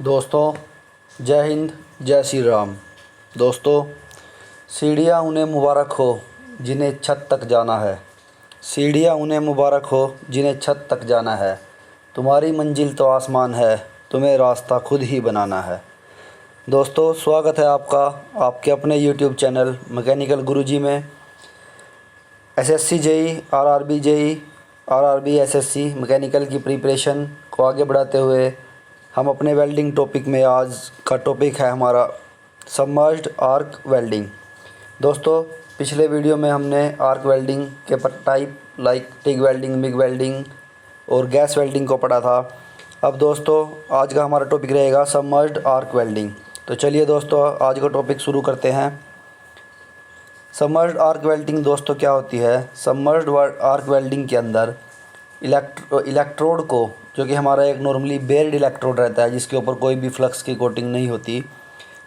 दोस्तों, जय हिंद, जय श्री राम। दोस्तों, सीढ़ियाँ उन्हें मुबारक हो जिन्हें छत तक जाना है। सीढ़ियाँ उन्हें मुबारक हो जिन्हें छत तक जाना है। तुम्हारी मंजिल तो आसमान है, तुम्हें रास्ता खुद ही बनाना है। दोस्तों, स्वागत है आपका आपके अपने यूट्यूब चैनल मैकेनिकल गुरुजी में। SSC JE, RRB JE, RRB SSC mechanical की प्रिपरेशन को आगे बढ़ाते हुए हम अपने वेल्डिंग टॉपिक में आज का टॉपिक है हमारा सबमर्ज्ड आर्क वेल्डिंग। दोस्तों, पिछले वीडियो में हमने आर्क वेल्डिंग के type like TIG welding, MiG welding और गैस वेल्डिंग को पढ़ा था। अब दोस्तों, आज का हमारा टॉपिक रहेगा सबमर्ज्ड आर्क वेल्डिंग। तो चलिए दोस्तों, आज का टॉपिक शुरू करते हैं। सबमर्ज्ड आर्क वेल्डिंग दोस्तों क्या होती है? सबमर्ज्ड आर्क वेल्डिंग के अंदर इलेक्ट्रोड को, जो कि हमारा एक नॉर्मली बेयर्ड इलेक्ट्रोड रहता है जिसके ऊपर कोई भी फ्लक्स की कोटिंग नहीं होती,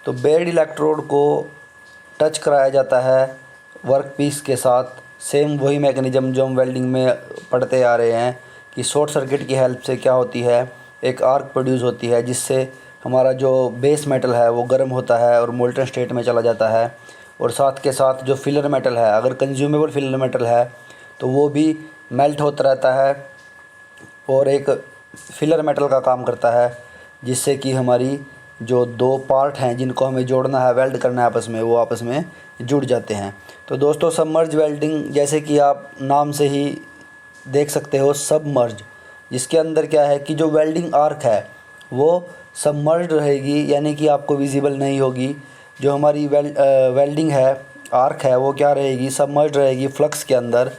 तो बेयर्ड इलेक्ट्रोड को टच कराया जाता है वर्क पीस के साथ। सेम वही मैकेनिज़्म जो हम वेल्डिंग में पढ़ते आ रहे हैं कि शॉर्ट सर्किट की हेल्प से क्या होती है, एक आर्क प्रोड्यूस होती है जिससे हमारा जो बेस मेटल है वो गर्म होता है और मोल्टन स्टेट में चला जाता है। और साथ के साथ जो फिलर मेटल है, अगर कंज्यूमेबल फिलर मेटल है तो वो भी मेल्ट होता रहता है और एक फिलर मेटल का काम करता है, जिससे कि हमारी जो दो पार्ट हैं जिनको हमें जोड़ना है, वेल्ड करना है आपस में, वो आपस में जुड़ जाते हैं। तो दोस्तों, सबमर्ज वेल्डिंग जैसे कि आप नाम से ही देख सकते हो, सबमर्ज, जिसके अंदर क्या है कि जो वेल्डिंग आर्क है वो सबमर्ज्ड रहेगी, यानी कि आपको विजिबल नहीं होगी। जो हमारी वेल्डिंग है, आर्क है, वो क्या रहेगी, सबमर्ज्ड रहेगी फ्लक्स के अंदर।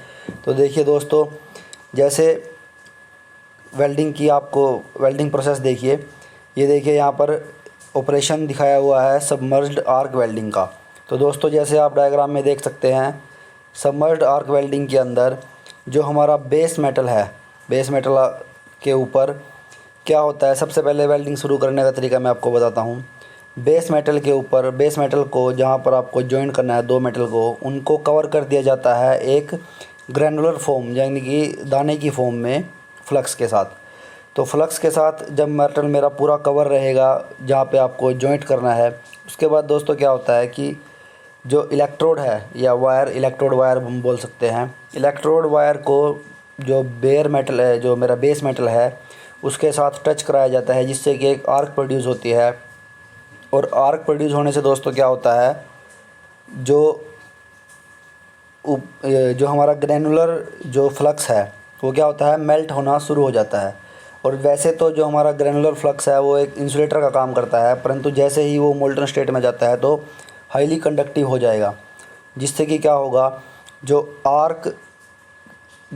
तो देखिए दोस्तों, जैसे वेल्डिंग की आपको वेल्डिंग प्रोसेस देखिए, ये देखिए यहाँ पर ऑपरेशन दिखाया हुआ है सबमर्ज्ड आर्क वेल्डिंग का। तो दोस्तों, जैसे आप डायग्राम में देख सकते हैं, सबमर्ज्ड आर्क वेल्डिंग के अंदर जो हमारा बेस मेटल है, बेस मेटल के ऊपर क्या होता है, सबसे पहले वेल्डिंग शुरू करने का तरीका मैं आपको बताता हूँ। बेस मेटल के ऊपर, बेस मेटल को जहाँ पर आपको जॉइंट करना है दो मेटल को, उनको कवर कर दिया जाता है एक ग्रैनुलर फॉर्म, यानी कि दाने की फॉर्म में फ्लक्स के साथ। तो फ्लक्स के साथ जब मेटल मेरा पूरा कवर रहेगा जहाँ पे आपको जॉइंट करना है, उसके बाद दोस्तों क्या होता है कि जो इलेक्ट्रोड है या वायर, इलेक्ट्रोड वायर हम बोल सकते हैं, इलेक्ट्रोड वायर को जो बेयर मेटल है, जो मेरा बेस मेटल है, उसके साथ टच कराया जाता है, जिससे कि एक आर्क प्रोड्यूस होती है। और आर्क प्रोड्यूस होने से दोस्तों क्या होता है, जो हमारा ग्रैनुलर जो फ्लक्स है वो क्या होता है, मेल्ट होना शुरू हो जाता है। और वैसे तो जो हमारा ग्रैनुलर फ्लक्स है वो एक इंसुलेटर का काम करता है, परंतु जैसे ही वो मोल्टन स्टेट में जाता है तो हाईली कंडक्टिव हो जाएगा, जिससे कि क्या होगा, जो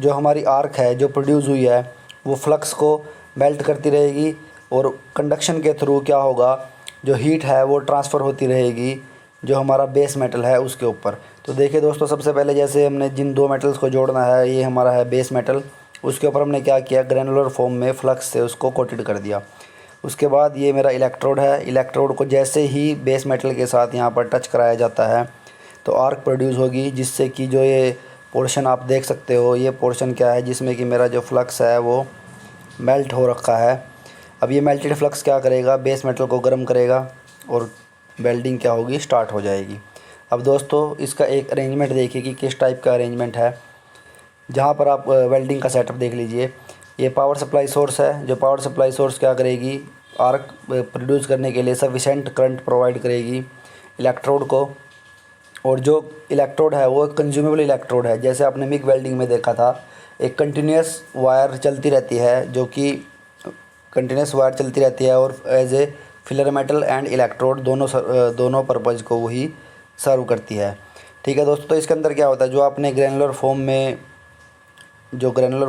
हमारी आर्क है जो प्रोड्यूस हुई है वो फ्लक्स को मेल्ट करती रहेगी और कंडक्शन के थ्रू क्या होगा, जो हीट है वो ट्रांसफ़र होती रहेगी जो हमारा बेस मेटल है उसके ऊपर। तो देखिए दोस्तों, सबसे पहले जैसे हमने जिन दो मेटल्स को जोड़ना है, ये हमारा है बेस मेटल, उसके ऊपर हमने क्या किया, ग्रैनुलर फॉर्म में फ्लक्स से उसको कोटेड कर दिया। उसके बाद ये मेरा इलेक्ट्रोड है, इलेक्ट्रोड को जैसे ही बेस मेटल के साथ यहाँ पर टच कराया जाता है तो आर्क प्रोड्यूस होगी, जिससे कि जो ये पोर्शन आप देख सकते हो, ये पोर्शन क्या है जिसमें कि मेरा जो फ्लक्स है वो मेल्ट हो रखा है। अब ये मेल्टेड फ्लक्स क्या करेगा, बेस मेटल को गर्म करेगा और वेल्डिंग क्या होगी, स्टार्ट हो जाएगी। अब दोस्तों, इसका एक अरेंजमेंट देखिए कि किस टाइप का अरेंजमेंट है। जहाँ पर आप वेल्डिंग का सेटअप देख लीजिए, ये पावर सप्लाई सोर्स है। जो पावर सप्लाई सोर्स क्या करेगी, आर्क प्रोड्यूस करने के लिए सफिशेंट करंट प्रोवाइड करेगी इलेक्ट्रोड को। और जो इलेक्ट्रोड है वो कंज्यूमेबल इलेक्ट्रोड है, जैसे आपने मिग वेल्डिंग में देखा था, एक कंटिन्यूस वायर चलती रहती है, जो कि कंटिन्यूस वायर चलती रहती है और as a filler metal and electrode दोनों पर्पज़ को वही सर्व करती है। ठीक है दोस्तों, तो इसके अंदर क्या होता है, जो आपने ग्रैनुलर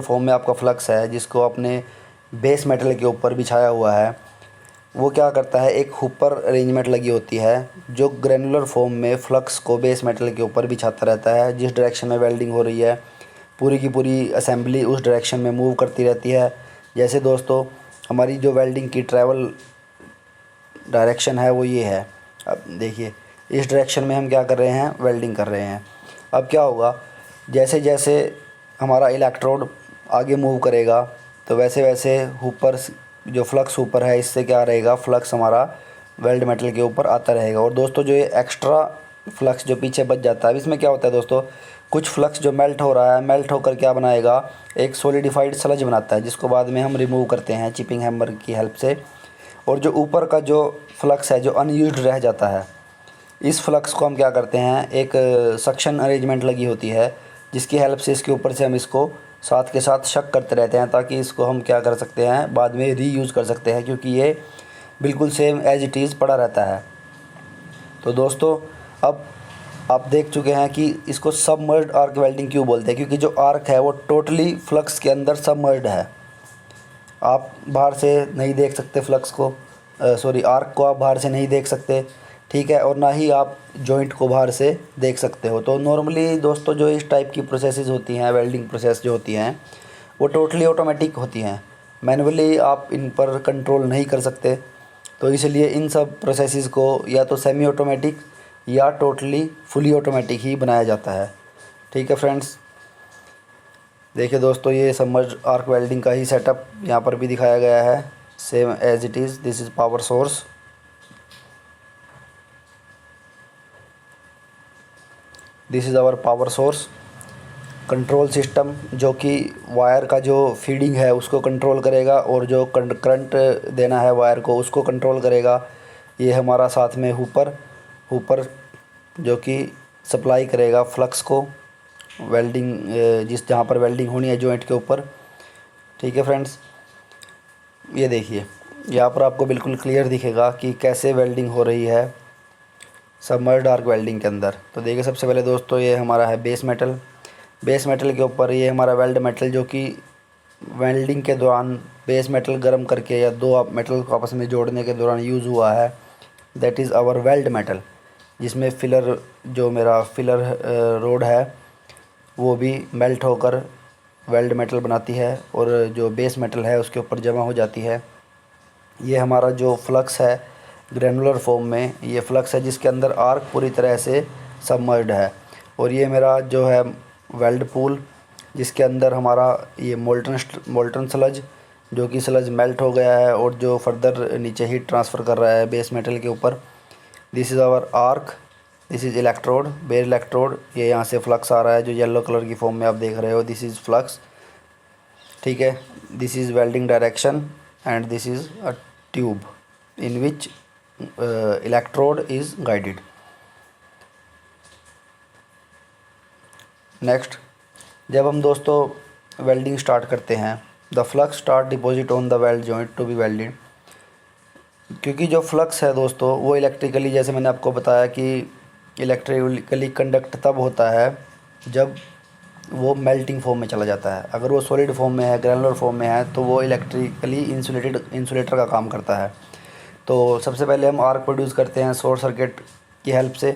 फॉर्म में आपका फ्लक्स है जिसको आपने बेस मेटल के ऊपर बिछाया हुआ है, वो क्या करता है, एक हुपर अरेंजमेंट लगी होती है जो ग्रैनुलर फॉर्म में फ्लक्स को बेस मेटल के ऊपर बिछाता रहता है। जिस डायरेक्शन में वेल्डिंग हो रही है, पूरी की पूरी असेंबली उस डायरेक्शन में मूव करती रहती है। जैसे दोस्तों, हमारी जो वेल्डिंग की ट्रैवल डायरेक्शन है वो ये है। अब देखिए, इस डायरेक्शन में हम क्या कर रहे हैं, वेल्डिंग कर रहे हैं। अब क्या होगा, जैसे जैसे हमारा इलेक्ट्रोड आगे मूव करेगा तो वैसे वैसे हुपर जो फ्लक्स ऊपर है इससे क्या रहेगा, फ्लक्स हमारा वेल्ड मेटल के ऊपर आता रहेगा। और दोस्तों जो ये एक्स्ट्रा फ्लक्स जो पीछे बच जाता है, अब इसमें क्या होता है दोस्तों, कुछ फ्लक्स जो मेल्ट हो रहा है, मेल्ट होकर क्या बनाएगा, एक सॉलिडिफाइड स्लज बनाता है, जिसको बाद में हम रिमूव करते हैं चिपिंग हैमर की हेल्प से। और जो ऊपर का जो फ्लक्स है जो अनयूज्ड रह जाता है, इस फ्लक्स को हम क्या करते हैं, एक सक्शन अरेंजमेंट लगी होती है जिसकी हेल्प से इसके ऊपर से हम इसको साथ के साथ शक करते रहते हैं, ताकि इसको हम क्या कर सकते हैं, बाद में रीयूज़ कर सकते हैं, क्योंकि ये बिल्कुल सेम एज इट इज़ पड़ा रहता है। तो दोस्तों अब आप देख चुके हैं कि इसको सबमर्ज्ड आर्क वेल्डिंग क्यों बोलते हैं, क्योंकि जो आर्क है वो टोटली फ्लक्स के अंदर सबमर्ज्ड है। आप बाहर से नहीं देख सकते फ्लक्स को, आर्क को आप बाहर से नहीं देख सकते, ठीक है, और ना ही आप जॉइंट को बाहर से देख सकते हो। तो नॉर्मली दोस्तों जो इस टाइप की प्रोसेसेस होती हैं, वेल्डिंग प्रोसेस जो होती हैं, वो टोटली ऑटोमेटिक होती हैं, मैनुअली आप इन पर कंट्रोल नहीं कर सकते। तो इसलिए इन सब प्रोसेसेस को या तो सेमी ऑटोमेटिक या टोटली फुली ऑटोमेटिक ही बनाया जाता है। ठीक है फ्रेंड्स, देखिए दोस्तों ये सबमर्ज्ड आर्क वेल्डिंग का ही सेटअप यहाँ पर भी दिखाया गया है, same as it is. This is power source, this is our power source. Control system जो कि वायर का जो फीडिंग है उसको कंट्रोल करेगा, और जो करंट देना है वायर को उसको कंट्रोल करेगा। ये हमारा साथ में हुपर जो कि सप्लाई करेगा फ्लक्स को, वेल्डिंग जहाँ पर वेल्डिंग होनी है जॉइंट के ऊपर। ठीक है फ्रेंड्स, ये देखिए यहाँ पर आपको बिल्कुल क्लियर दिखेगा कि कैसे वेल्डिंग हो रही है सबमर्ज्ड आर्क वेल्डिंग के अंदर। तो देखिए सबसे पहले दोस्तों ये हमारा है बेस मेटल, बेस मेटल के ऊपर ये हमारा वेल्ड मेटल, जो कि वेल्डिंग के दौरान बेस मेटल गर्म करके या दो मेटल को आपस में जोड़ने के दौरान यूज़ हुआ है, that is our weld metal, जिसमें फिलर जो मेरा फिलर रोड है वो भी मेल्ट होकर वेल्ड मेटल बनाती है, और जो बेस मेटल है उसके ऊपर जमा हो जाती है। ये हमारा जो फ्लक्स है ग्रैनुलर फॉर्म में, ये फ्लक्स है जिसके अंदर आर्क पूरी तरह से सबमर्ज्ड है। और ये मेरा जो है वेल्ड पूल, जिसके अंदर हमारा ये मोल्टन स्लज, जो कि स्लज मेल्ट हो गया है और जो फर्दर नीचे हीट ट्रांसफ़र कर रहा है बेस मेटल के ऊपर। This is our arc, this is electrode, bare electrode. ये यहाँ से फ्लक्स आ रहा है जो येलो कलर की फॉर्म में आप देख रहे हो, दिस इज़ फ्लक्स। ठीक है, this is welding direction and this is a tube in which electrode is guided. Next, जब हम दोस्तों वेल्डिंग स्टार्ट करते हैं, the flux start deposit on the weld joint to be welded. क्योंकि जो flux है दोस्तों वो इलेक्ट्रिकली, जैसे मैंने आपको बताया कि इलेक्ट्रिकली कंडक्ट तब होता है जब वो मेल्टिंग फॉर्म में चला जाता है। अगर वो सॉलिड फॉर्म में है, ग्रैनुलर फॉर्म में है, तो वो इलेक्ट्रिकली इंसुलेटर का काम करता है। तो सबसे पहले हम आर्क प्रोड्यूस करते हैं शॉर्ट सर्किट की हेल्प से।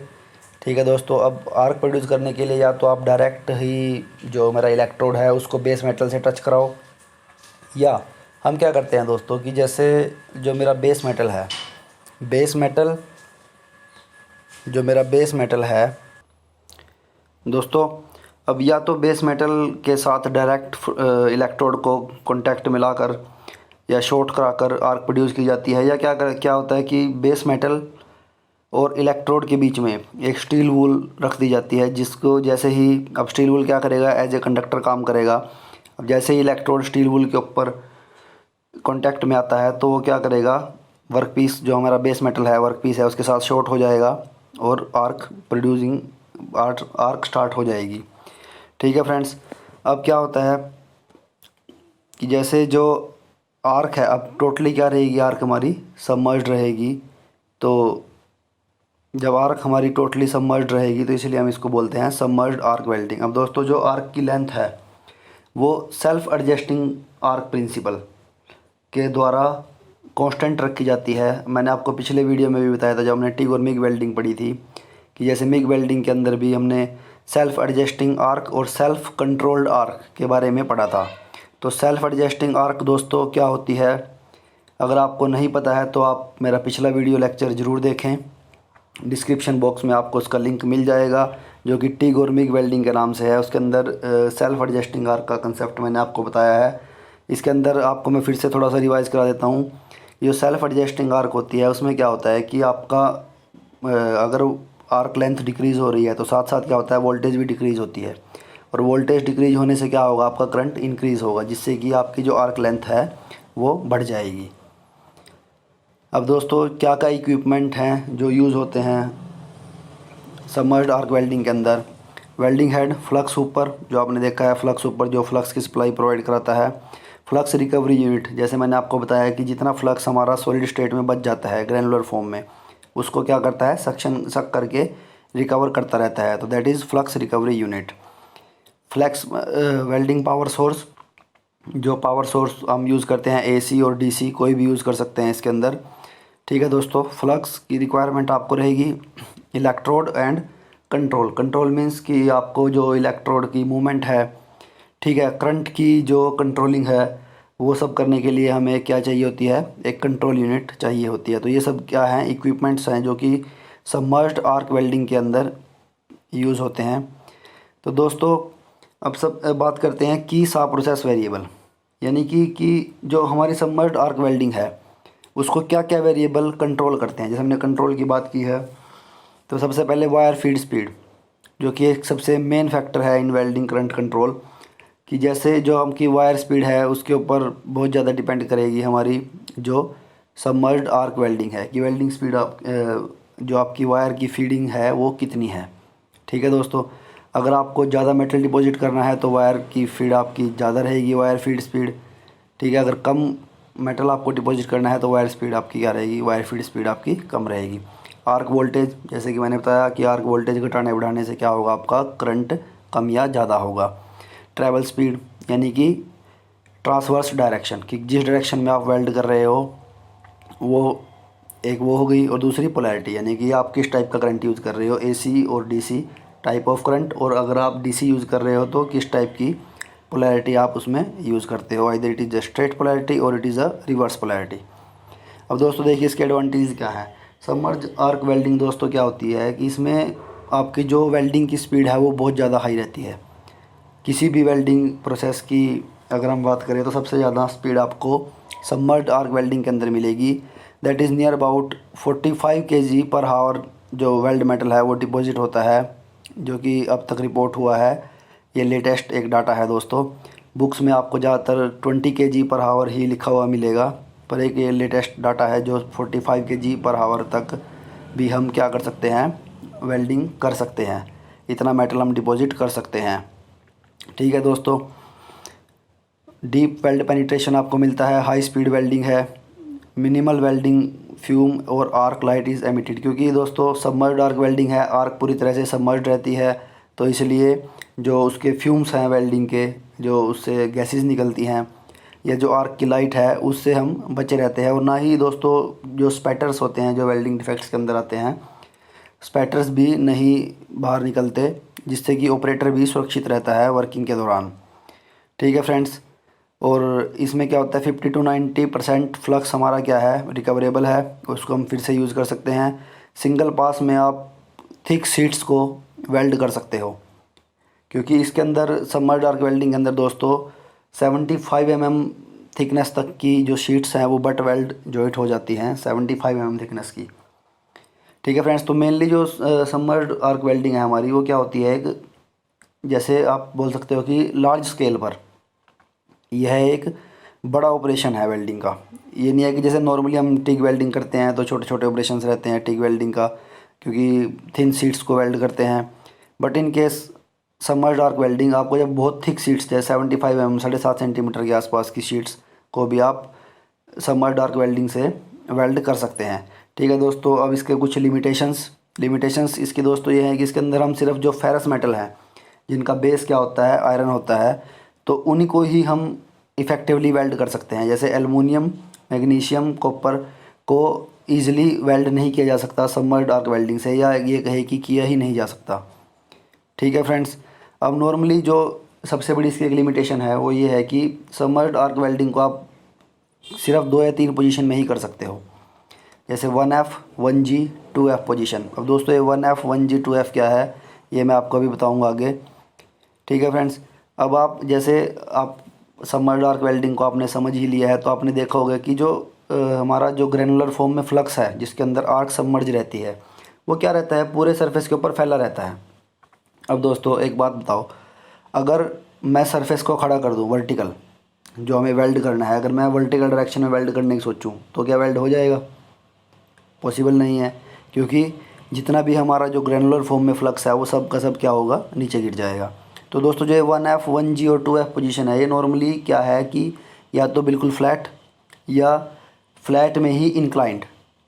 ठीक है दोस्तों, अब आर्क प्रोड्यूस करने के लिए या तो आप डायरेक्ट ही जो मेरा इलेक्ट्रोड है उसको बेस मेटल से टच कराओ, या हम क्या करते हैं दोस्तों कि जैसे जो मेरा बेस मेटल है, जो मेरा बेस मेटल है दोस्तों, अब या तो बेस मेटल के साथ डायरेक्ट इलेक्ट्रोड को कांटेक्ट मिलाकर या शॉर्ट कराकर आर्क प्रोड्यूस की जाती है, या क्या होता है कि बेस मेटल और इलेक्ट्रोड के बीच में एक स्टील वूल रख दी जाती है, जिसको जैसे ही अब स्टील वूल क्या करेगा, एज ए कंडक्टर काम करेगा। अब जैसे ही इलेक्ट्रोड स्टील वूल के ऊपर कांटेक्ट में आता है तो वो क्या करेगा, वर्क पीस जो हमारा बेस मेटल है, वर्क पीस है, उसके साथ शॉर्ट हो जाएगा और आर्क स्टार्ट हो जाएगी। ठीक है फ्रेंड्स, अब क्या होता है कि जैसे जो आर्क है, अब टोटली क्या रहेगी, आर्क हमारी सबमर्ज्ड रहेगी। तो जब आर्क हमारी टोटली सबमर्ज्ड रहेगी तो इसलिए हम इसको बोलते हैं सबमर्ज्ड आर्क वेल्डिंग। अब दोस्तों जो आर्क की लेंथ है वो सेल्फ एडजस्टिंग आर्क प्रिंसिपल के द्वारा कांस्टेंट रखी जाती है। मैंने आपको पिछले वीडियो में भी बताया था जब हमने टिग और मिग वेल्डिंग पढ़ी थी, कि जैसे मिग वेल्डिंग के अंदर भी हमने सेल्फ एडजस्टिंग आर्क और सेल्फ कंट्रोल्ड आर्क के बारे में पढ़ा था। तो सेल्फ एडजस्टिंग आर्क दोस्तों क्या होती है, अगर आपको नहीं पता है तो आप मेरा पिछला वीडियो लेक्चर ज़रूर देखें, डिस्क्रिप्शन बॉक्स में आपको उसका लिंक मिल जाएगा, जो कि टिग और मिग वेल्डिंग के नाम से है। उसके अंदर सेल्फ एडजस्टिंग आर्क का कंसेप्ट मैंने आपको बताया है इसके अंदर आपको मैं फिर से थोड़ा सा रिवाइज़ करा देता हूँ। ये सेल्फ एडजस्टिंग आर्क होती है, उसमें क्या होता है कि आपका अगर आर्क लेंथ डिक्रीज़ हो रही है तो साथ साथ क्या होता है, वोल्टेज भी डिक्रीज़ होती है, और वोल्टेज डिक्रीज़ होने से क्या होगा, आपका करंट इंक्रीज़ होगा, जिससे कि आपकी जो आर्क लेंथ है वो बढ़ जाएगी। अब दोस्तों क्या क्या इक्विपमेंट हैं जो यूज़ होते हैं सबमर्ज्ड आर्क वेल्डिंग के अंदर। वेल्डिंग हेड, फ्लक्स हुपर जो आपने देखा है, फ्लक्स हुपर जो फ्लक्स की सप्लाई प्रोवाइड कराता है। फ्लक्स रिकवरी यूनिट, जैसे मैंने आपको बताया कि जितना फ्लक्स हमारा सॉलिड स्टेट में बच जाता है ग्रैनुलर फॉर्म में, उसको क्या करता है, सक करके रिकवर करता रहता है, तो that is flux recovery unit. Flux welding power source, जो पावर सोर्स हम यूज़ करते हैं AC और DC कोई भी यूज़ कर सकते हैं इसके अंदर। ठीक है दोस्तों, फ्लक्स की रिक्वायरमेंट आपको रहेगी। Electrode and control, control means कि आपको जो इलेक्ट्रोड की मूवमेंट है, ठीक है, करंट की जो कंट्रोलिंग है, वो सब करने के लिए हमें क्या चाहिए होती है, एक कंट्रोल यूनिट चाहिए होती है। तो ये सब क्या हैं, इक्विपमेंट्स हैं जो कि सबमर्ज्ड आर्क वेल्डिंग के अंदर यूज़ होते हैं। तो दोस्तों अब सब बात करते हैं की सा प्रोसेस वेरिएबल, यानी कि जो हमारी सबमर्ज्ड आर्क वेल्डिंग है उसको क्या क्या वेरिएबल कंट्रोल करते हैं। जैसे हमने कंट्रोल की बात की है, तो सबसे पहले वायर फीड स्पीड, जो कि एक सबसे मेन फैक्टर है इन वेल्डिंग करंट कंट्रोल, कि जैसे जो हमकी वायर स्पीड है उसके ऊपर बहुत ज़्यादा डिपेंड करेगी हमारी जो सबमर्ज्ड आर्क वेल्डिंग है, कि वेल्डिंग स्पीड जो आपकी वायर की फीडिंग है वो कितनी है। ठीक है दोस्तों, अगर आपको ज़्यादा मेटल डिपॉजिट करना है तो वायर की फीड आपकी ज़्यादा रहेगी, वायर फीड स्पीड। ठीक है, अगर कम मेटल आपको डिपॉजिट करना है तो वायर स्पीड आपकी क्या रहेगी, वायर फीड स्पीड आपकी कम रहेगी। आर्क वोल्टेज, जैसे कि मैंने बताया कि आर्क वोल्टेज घटाने बढ़ाने से क्या होगा, आपका करंट कम या ज़्यादा होगा। ट्रैवल स्पीड, यानी कि ट्रांसवर्स डायरेक्शन, कि जिस डायरेक्शन में आप वेल्ड कर रहे हो वो एक वो हो गई, और दूसरी पोलैरिटी, यानी कि आप किस टाइप का करंट यूज़ कर रहे हो, AC और DC टाइप ऑफ करंट, और अगर आप DC यूज़ कर रहे हो तो किस टाइप की पोलैरिटी आप उसमें यूज़ करते हो, either it is a straight polarity और it is a reverse polarity. अब दोस्तों देखिए इसके एडवांटेज क्या है। सबमर्ज आर्क वेल्डिंग दोस्तों क्या होती है कि इसमें आपकी जो वेल्डिंग की स्पीड है वो बहुत ज़्यादा हाई रहती है। किसी भी वेल्डिंग प्रोसेस की अगर हम बात करें तो सबसे ज़्यादा स्पीड आपको सबमर्ज्ड आर्क वेल्डिंग के अंदर मिलेगी, that is near about 45 kg पर हावर जो वेल्ड मेटल है वो डिपॉजिट होता है, जो कि अब तक रिपोर्ट हुआ है। ये लेटेस्ट एक डाटा है दोस्तों, बुक्स में आपको ज़्यादातर 20 kg पर हावर ही लिखा हुआ मिलेगा, पर एक ये लेटेस्ट डाटा है जो 45 kg पर हावर तक भी हम क्या कर सकते हैं, वेल्डिंग कर सकते हैं, इतना मेटल हम डिपॉजिट कर सकते हैं। ठीक है दोस्तों, डीप वेल्ड पेनिट्रेशन आपको मिलता है, हाई स्पीड वेल्डिंग है, मिनिमल वेल्डिंग फ्यूम और आर्क लाइट इज़ एमिटेड, क्योंकि दोस्तों सबमर्ज्ड आर्क वेल्डिंग है, आर्क पूरी तरह से सबमर्ज्ड रहती है, तो इसलिए जो उसके फ्यूम्स हैं वेल्डिंग के, जो उससे गैसेस निकलती हैं, या जो आर्क की लाइट है उससे हम बचे रहते हैं। और ना ही दोस्तों जो स्पैटर्स होते हैं जो वेल्डिंग डिफेक्ट्स के अंदर आते हैं, स्पैटर्स भी नहीं बाहर निकलते, जिससे कि ऑपरेटर भी सुरक्षित रहता है वर्किंग के दौरान। ठीक है फ्रेंड्स, और इसमें क्या होता है 50 to 90% फ्लक्स हमारा क्या है, रिकवरेबल है, उसको हम फिर से यूज़ कर सकते हैं। सिंगल पास में आप थिक शीट्स को वेल्ड कर सकते हो, क्योंकि इसके अंदर सबमर्ज्ड आर्क वेल्डिंग के अंदर दोस्तों 75 mm थिकनेस तक की जो शीट्स हैं वो बट वेल्ड जॉइंट हो जाती हैं 75 mm थिकनेस की। ठीक है फ्रेंड्स, तो मेनली जो सबमर्ज्ड आर्क वेल्डिंग है हमारी वो क्या होती है, एक जैसे आप बोल सकते हो कि लार्ज स्केल पर यह एक बड़ा ऑपरेशन है वेल्डिंग का। ये नहीं है कि जैसे नॉर्मली हम टिग वेल्डिंग करते हैं तो छोटे छोटे ऑपरेशंस रहते हैं टिग वेल्डिंग का, क्योंकि थिन शीट्स को वेल्ड करते हैं। But in case submerged arc welding आपको जब बहुत थिक शीट्स जैसे 75 mm 7.5 सेंटीमीटर के आसपास की शीट्स को भी आप सबमर्ज्ड आर्क वेल्डिंग से वेल्ड कर सकते हैं। ठीक है दोस्तों, अब इसके कुछ लिमिटेशंस इसकी दोस्तों ये है कि इसके अंदर हम सिर्फ जो फेरस मेटल है जिनका बेस क्या होता है, आयरन होता है, तो उन्हीं को ही हम इफ़ेक्टिवली वेल्ड कर सकते हैं। जैसे एलुमिनियम, मैग्नीशियम, कॉपर को ईजिली वेल्ड नहीं किया जा सकता सबमर्ज्ड आर्क वेल्डिंग से, या ये कहे कि किया ही नहीं जा सकता। ठीक है फ्रेंड्स, अब नॉर्मली जो सबसे बड़ी इसकी एक लिमिटेशन है वो ये है कि सबमर्ज्ड आर्क वेल्डिंग को आप सिर्फ 2 या 3 पोजीशन में ही कर सकते हो, जैसे 1F 1G 2F पोजीशन। अब दोस्तों ये 1F 1G 2F क्या है ये मैं आपको अभी बताऊंगा आगे। ठीक है फ्रेंड्स, अब आप जैसे आप सबमर्ज्ड आर्क वेल्डिंग को आपने समझ ही लिया है तो आपने देखा होगा कि जो हमारा जो ग्रेनुलर फॉर्म में फ्लक्स है जिसके अंदर आर्क सबमर्ज रहती है वो क्या रहता है, पूरे सरफेस के ऊपर फैला रहता है। अब दोस्तों एक बात बताओ, अगर मैं सरफेस को खड़ा कर दूं वर्टिकल, जो हमें वेल्ड करना है, अगर मैं वर्टिकल डायरेक्शन में वेल्ड करने की सोचूं तो क्या वेल्ड हो जाएगा? पॉसिबल नहीं है, क्योंकि जितना भी हमारा जो ग्रेनुलर फॉर्म में फ्लक्स है वो सब का सब क्या होगा, नीचे गिर जाएगा। तो दोस्तों जो 1F 1G और 2F पोजीशन है ये नॉर्मली क्या है कि या तो बिल्कुल फ्लैट या फ्लैट में ही इंक्लाइंड,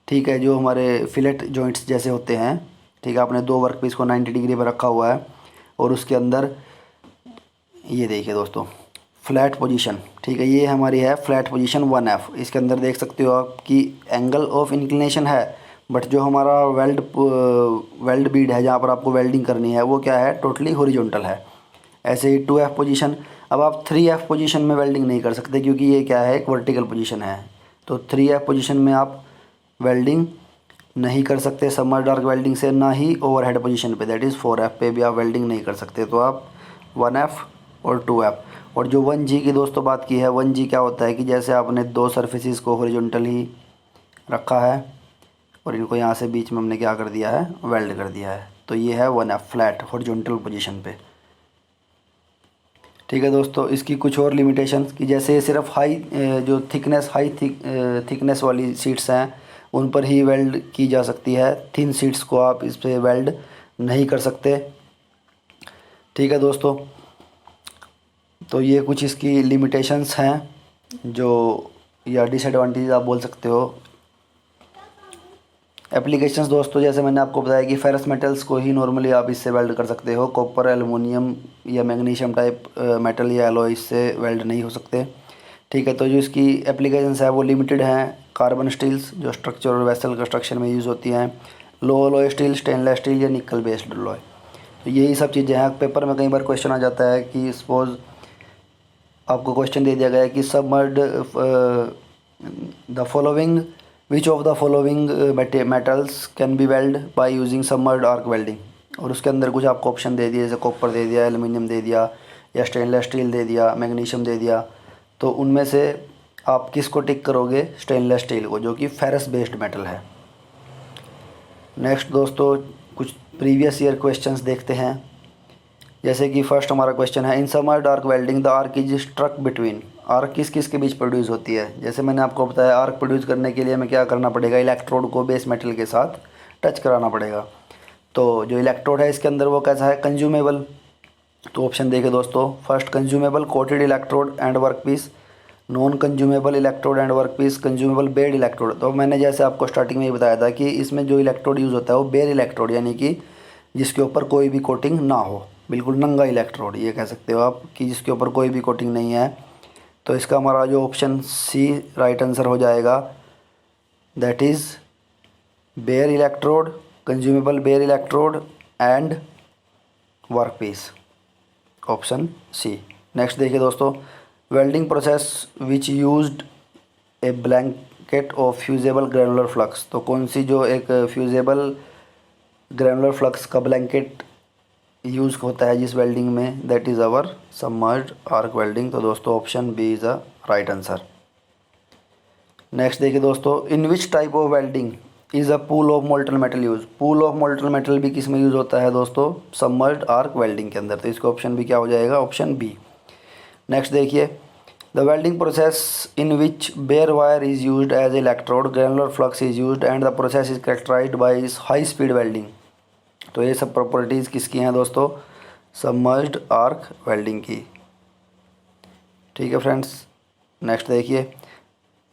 ठीक है, जो हमारे फिलेट जॉइंट्स जैसे होते हैं, ठीक है। आपने दो वर्क पीस को 90 डिग्री पर रखा हुआ है और उसके अंदर ये देखिए दोस्तों फ्लैट पोजीशन, ठीक है, ये हमारी है फ्लैट पोजीशन 1F। इसके अंदर देख सकते हो आप कि एंगल ऑफ इंक्लिनेशन है, बट जो हमारा वेल्ड बीड है जहाँ पर आपको वेल्डिंग करनी है वो क्या है, टोटली हॉरिजॉन्टल है। ऐसे ही 2F पोजीशन, अब आप 3F पोजीशन में वेल्डिंग नहीं कर सकते क्योंकि ये क्या है, एक वर्टिकल पोजीशन है। तो 3F पोजीशन में आप वेल्डिंग नहीं कर सकते सबमर्ज्ड आर्क वेल्डिंग से, ना ही ओवरहेड पोजीशन पे, दैट इज़ 4F पे भी आप वेल्डिंग नहीं कर सकते। तो आप 1F और 2F। और जो 1G की दोस्तों बात की है, 1G क्या होता है कि जैसे आपने दो सरफेसिस को हॉरिजॉन्टल ही रखा है और इनको यहाँ से बीच में हमने क्या कर दिया है, वेल्ड कर दिया है, तो ये है 1F फ्लैट हॉरिजॉन्टल पोजीशन पे, ठीक है दोस्तों। इसकी कुछ और लिमिटेशंस कि जैसे सिर्फ जो थिकनेस वाली सीट्स हैं उन पर ही वेल्ड की जा सकती है, थिन सीट्स को आप इस पर वेल्ड नहीं कर सकते, ठीक है दोस्तों। तो ये कुछ इसकी लिमिटेशंस हैं जो, या डिसएडवांटेज आप बोल सकते हो। एप्लीकेशंस दोस्तों जैसे मैंने आपको बताया कि फेरस मेटल्स को ही नॉर्मली आप इससे वेल्ड कर सकते हो, कॉपर, एलुमिनियम या मैग्नीशियम टाइप मेटल या एलॉय इससे वेल्ड नहीं हो सकते, ठीक है। तो जो इसकी एप्लीकेशंस है वो लिमिटेड हैं। कार्बन स्टील्स जो स्ट्रक्चर और वेसल कंस्ट्रक्शन में यूज़ होती हैं, लो अलॉय स्टील, स्टेनलेस स्टील या निकल बेस्ड अलॉय, तो यही सब चीज़ें हैं। पेपर में कई बार क्वेश्चन आ जाता है कि सपोज़ आपको क्वेश्चन दे दिया गया है कि submerged the following which of the following metals can be weld by using submerged arc welding, और उसके अंदर कुछ आपको ऑप्शन दे दिए, जैसे कॉपर दे दिया, एल्युमिनियम दे दिया या स्टेनलेस स्टील दे दिया, मैग्नीशियम दे दिया। तो उनमें से आप किसको टिक करोगे, स्टेनलेस स्टील को, जो कि फेरस बेस्ड मेटल है। नेक्स्ट दोस्तों कुछ प्रीवियस ईयर क्वेश्चंस देखते हैं। जैसे कि फर्स्ट हमारा क्वेश्चन है, in submerged arc welding the arc is struck between, arc किस किस के बीच प्रोड्यूस होती है। जैसे मैंने आपको बताया आर्क प्रोड्यूस करने के लिए हमें क्या करना पड़ेगा, इलेक्ट्रोड को बेस मेटल के साथ टच कराना पड़ेगा। तो जो इलेक्ट्रोड है इसके अंदर वो कैसा है, कंज्यूमेबल। तो ऑप्शन देखे दोस्तों, first consumable coated electrode and work piece, non consumable electrode and work piece, consumable bed electrode. तो मैंने जैसे आपको स्टार्टिंग में ही बताया था कि इसमें जो इलेक्ट्रोड यूज़ होता है वो बेर इलेक्ट्रोड, यानी कि जिसके ऊपर कोई भी कोटिंग ना हो, बिल्कुल नंगा इलेक्ट्रोड ये कह सकते हो आप, कि जिसके ऊपर कोई भी कोटिंग नहीं है। तो इसका हमारा जो ऑप्शन सी राइट आंसर हो जाएगा, that is bare electrode, consumable bare electrode and work piece, option C. Next देखिए दोस्तों, welding process which used a blanket of fusible granular flux. तो कौन सी जो एक फ्यूजेबल ग्रेनुलर फ्लक्स का ब्लैंकेट यूज़ होता है जिस वेल्डिंग में, that is our submerged arc welding. तो दोस्तों option B is the right answer. Next देखिए दोस्तों, in which type of welding is a pool of molten metal use. Pool of molten metal भी किस में यूज़ होता है दोस्तों, सबमर्ज्ड आर्क वेल्डिंग के अंदर। तो इसका ऑप्शन भी क्या हो जाएगा, ऑप्शन बी। नेक्स्ट देखिए, the welding process in which bare wire is used as electrode, granular flux is used and the process is characterized by high speed welding. तो ये सब प्रॉपर्टीज़ किसकी हैं दोस्तों, सबमर्ज्ड आर्क वेल्डिंग की, ठीक है फ्रेंड्स। नेक्स्ट देखिए,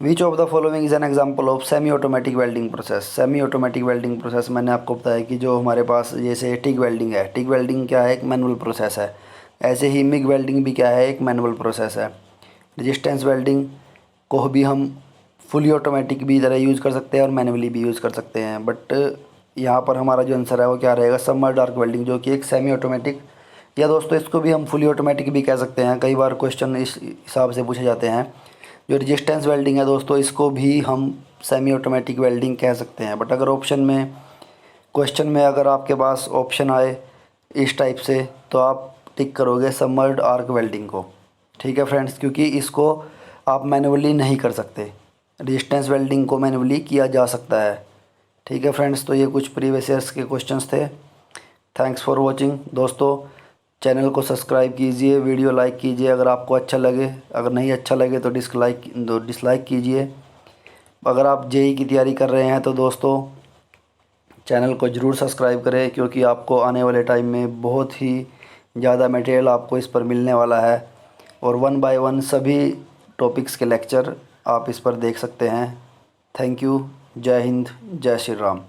which of the following is an example of semi automatic welding process. Semi automatic welding process मैंने आपको बताया कि जो हमारे पास जैसे टिग वेल्डिंग है, टिग वेल्डिंग क्या है, एक मैनुअल प्रोसेस है। ऐसे ही मिग वेल्डिंग भी क्या है, एक मैनुअल प्रोसेस है। रेजिस्टेंस वेल्डिंग को भी हम फुली ऑटोमेटिक भी तरह यूज़ कर सकते हैं और मैनुअली भी यूज़ कर सकते हैं, बट यहाँ पर हमारा जो आंसर है वो क्या रहेगा, सबमर्ज्ड आर्क वेल्डिंग, जो कि एक सेमी ऑटोमेटिक, या दोस्तों इसको भी हम फुली ऑटोमेटिक भी कह सकते हैं। कई बार क्वेश्चन इस हिसाब से पूछे जाते हैं। जो रेजिस्टेंस वेल्डिंग है दोस्तों, इसको भी हम सेमी ऑटोमेटिक वेल्डिंग कह सकते हैं, बट अगर ऑप्शन में, क्वेश्चन में अगर आपके पास ऑप्शन आए इस टाइप से, तो आप टिक करोगे सबमर्ज्ड आर्क वेल्डिंग को, ठीक है फ्रेंड्स, क्योंकि इसको आप मैनुअली नहीं कर सकते। रेजिस्टेंस वेल्डिंग को मैनुअली किया जा सकता है। ठीक है फ्रेंड्स, तो ये कुछ प्रीवियस ईयर्स के क्वेश्चंस थे। थैंक्स फॉर वॉचिंग दोस्तों। चैनल को सब्सक्राइब कीजिए, वीडियो लाइक कीजिए अगर आपको अच्छा लगे, अगर नहीं अच्छा लगे तो डिसलाइक कीजिए। अगर आप जेई की तैयारी कर रहे हैं तो दोस्तों चैनल को ज़रूर सब्सक्राइब करें, क्योंकि आपको आने वाले टाइम में बहुत ही ज़्यादा मटेरियल आपको इस पर मिलने वाला है, और 1 बाय 1 सभी टॉपिक्स के लेक्चर आप इस पर देख सकते हैं। Thank you. जय हिंद, जय श्री राम।